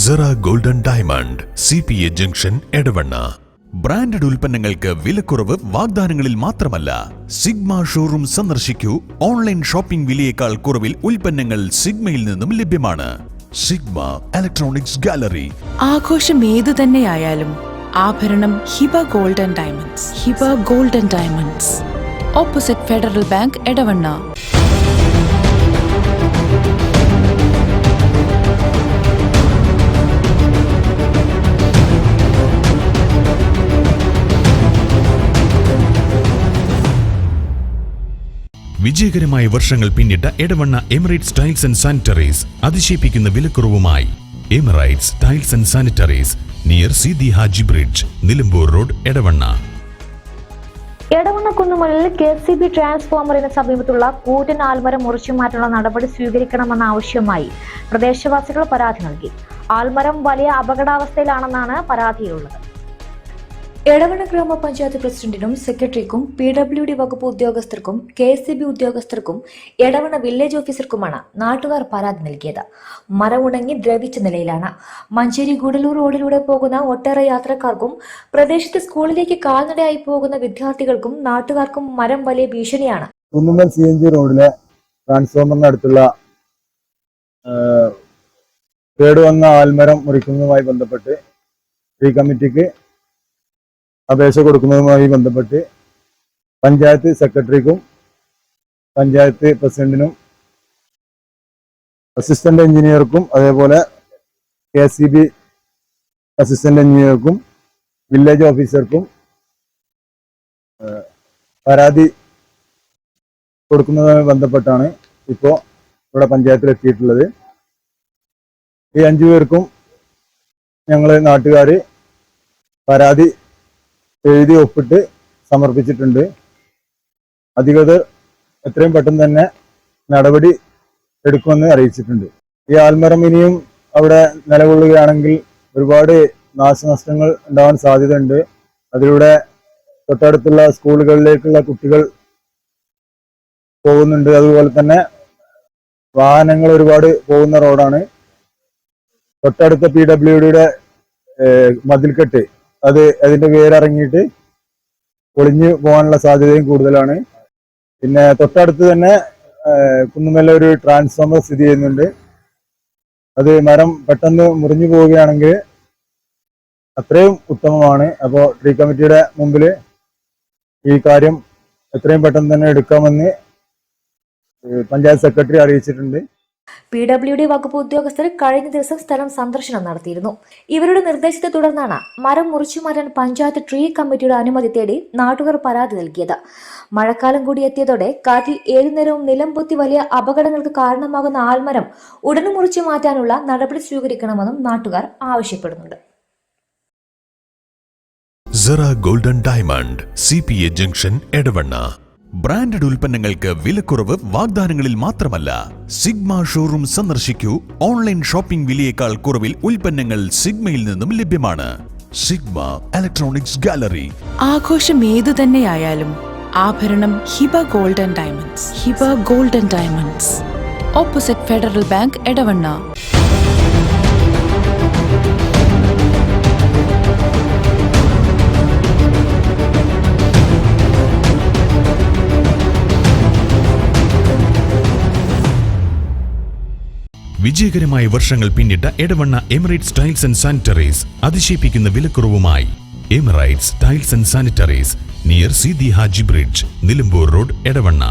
Cera golden diamond CPA junction Edavanna. Branded ഉൽപ്പന്നങ്ങൾക്ക് വിലക്കുറവ് വാഗ്ദാനങ്ങളിൽ മാത്രമല്ല, സിഗ്മ ഷോറൂം സന്ദർശിക്കൂ. ഓൺലൈൻ ഷോപ്പിംഗ് വിലയേക്കാൾ കുറവിൽ ഉൽപ്പന്നങ്ങൾ സിഗ്മയിൽ നിന്നും ലഭ്യമാണ്. Sigma electronics gallery. ആഘോഷം ഏതു തന്നെയായാലും ആഭരണം Hiba golden diamonds. Hiba golden diamonds, opposite Federal Bank, Edavanna. വിജയകരമായ വർഷങ്ങൾ പിന്നിട്ട Edavanna Emirates tiles and sanitaries അതിശയിപ്പിക്കുന്ന വിലക്കുറവുമായി. Emirates tiles and sanitaries, near Seethi Haji bridge, Nilambur road, Edavanna. Edavanna കുന്നുമലിൽ KCB ട്രാൻസ്ഫോമറിന് സമീപത്തുള്ള കൂറ്റൻ ആൽമരം മുറിച്ചുമാറ്റാനുള്ള നടപടി സ്വീകരിക്കണമെന്ന ആവശ്യമായി പ്രദേശവാസികൾ പരാതി നൽകി. ആൽമരം വലിയ അപകടാവസ്ഥയിലാണെന്നാണ് പരാതിയിലുള്ളത്. എടവണ്ണ ഗ്രാമപഞ്ചായത്ത് പ്രസിഡന്റിനും സെക്രട്ടറിക്കും PWD വകുപ്പ് ഉദ്യോഗസ്ഥർക്കും KCB ഉദ്യോഗസ്ഥർക്കും എടവണ്ണ വില്ലേജ് ഓഫീസർക്കുമാണ് നാട്ടുകാർ പരാതി നൽകിയത്. മരം ഉണങ്ങി ദ്രവിച്ച നിലയിലാണ്. മഞ്ചേരി ഗൂഡല്ലൂർ റോഡിലൂടെ പോകുന്ന ഒട്ടേറെ യാത്രക്കാർക്കും പ്രദേശത്ത് സ്കൂളിലേക്ക് കാൽനടയായി പോകുന്ന വിദ്യാർത്ഥികൾക്കും നാട്ടുകാർക്കും മരം വലിയ ഭീഷണിയാണ്. കുന്നുമ്മൽ CNG റോഡിലെ ട്രാൻസ്ഫോമറിനടുത്തുള്ള കേടുവന്ന ആൽമരം മുറിക്കുന്നതുമായി ബന്ധപ്പെട്ട് ഈ കമ്മിറ്റിക്ക് അപേക്ഷ കൊടുക്കുന്നതുമായി ബന്ധപ്പെട്ട് പഞ്ചായത്ത് സെക്രട്ടറിക്കും പഞ്ചായത്ത് പ്രസിഡന്റിനും അസിസ്റ്റന്റ് എഞ്ചിനീയർക്കും അതേപോലെ KCB അസിസ്റ്റന്റ് എഞ്ചിനീയർക്കും വില്ലേജ് ഓഫീസർക്കും പരാതി കൊടുക്കുന്നതുമായി ബന്ധപ്പെട്ടാണ് ഇപ്പോൾ ഇവിടെ പഞ്ചായത്തിൽ എത്തിയിട്ടുള്ളത്. ഈ 5 പേർക്കും ഞങ്ങൾ നാട്ടുകാർ പരാതി എഴുതി ഒപ്പിട്ട് സമർപ്പിച്ചിട്ടുണ്ട്. അധികൃതർ എത്രയും പെട്ടെന്ന് തന്നെ നടപടി എടുക്കുമെന്ന് അറിയിച്ചിട്ടുണ്ട്. ഈ ആൽമരം ഇനിയും അവിടെ നിലകൊള്ളുകയാണെങ്കിൽ ഒരുപാട് നാശനഷ്ടങ്ങൾ ഉണ്ടാവാൻ സാധ്യതയുണ്ട്. അതിലൂടെ തൊട്ടടുത്തുള്ള സ്കൂളുകളിലേക്കുള്ള കുട്ടികൾ പോകുന്നുണ്ട്. അതുപോലെ തന്നെ വാഹനങ്ങൾ ഒരുപാട് പോകുന്ന റോഡാണ്. തൊട്ടടുത്ത PWDയുടെ മതിൽക്കെട്ട് അതിന്റെ വേരിറങ്ങിയിട്ട് പൊളിഞ്ഞു പോകാനുള്ള സാധ്യതയും കൂടുതലാണ്. പിന്നെ തൊട്ടടുത്ത് തന്നെ കുന്നുമല ഒരു ട്രാൻസ്ഫോമർ സ്ഥിതി ചെയ്യുന്നുണ്ട്. അത് മരം പെട്ടെന്ന് മുറിഞ്ഞു പോവുകയാണെങ്കിൽ അത്രയും ഉത്തമമാണ്. അപ്പോൾ ട്രീ കമ്മിറ്റിയുടെ മുമ്പിൽ ഈ കാര്യം എത്രയും പെട്ടെന്ന് തന്നെ എടുക്കാമെന്ന് പഞ്ചായത്ത് സെക്രട്ടറി അറിയിച്ചിട്ടുണ്ട്. PWD വകുപ്പ് ഉദ്യോഗസ്ഥർ കഴിഞ്ഞ ദിവസം സ്ഥലം സന്ദർശനം നടത്തിയിരുന്നു. ഇവരുടെ നിർദ്ദേശത്തെ തുടർന്നാണ് മരം മുറിച്ചു മാറ്റാൻ പഞ്ചായത്ത് ട്രീ കമ്മിറ്റിയുടെ അനുമതി തേടി നാട്ടുകാർ പരാതി നൽകിയത്. മഴക്കാലം കൂടി എത്തിയതോടെ കാറ്റിൽ ഏതു നേരവും നിലംപൊത്തി വലിയ അപകടങ്ങൾക്ക് കാരണമാകുന്ന ആൽമരം ഉടനെ മുറിച്ചു മാറ്റാനുള്ള നടപടി സ്വീകരിക്കണമെന്നും നാട്ടുകാർ ആവശ്യപ്പെടുന്നുണ്ട്. സെറ golden diamond CPA junction, Edavanna. Branded ഉൽപ്പന്നങ്ങൾക്ക് വിലക്കുറവ് വാഗ്ദാനങ്ങളിൽ മാത്രമല്ല, സിഗ്മ ഷോറൂം സന്ദർശിക്കൂ. ഓൺലൈൻ ഷോപ്പിംഗ് വിലയേക്കാൾ കുറവിൽ ഉൽപ്പന്നങ്ങൾ സിഗ്മയിൽ നിന്നും ലഭ്യമാണ്. Sigma electronics gallery. ആഘോഷം ഏതു തന്നെയായാലും ആഭരണം Hiba golden diamonds. Hiba golden diamonds, opposite Federal Bank, Edavanna. വിജയകരമായ വർഷങ്ങൾ പിന്നിട്ട Edavanna Emirates tiles and sanitaries അതിശയിപ്പിക്കുന്ന വിലക്കുറവുമായി. Emirates tiles and sanitaries, near Seethi Haji bridge, Nilambur road, Edavanna.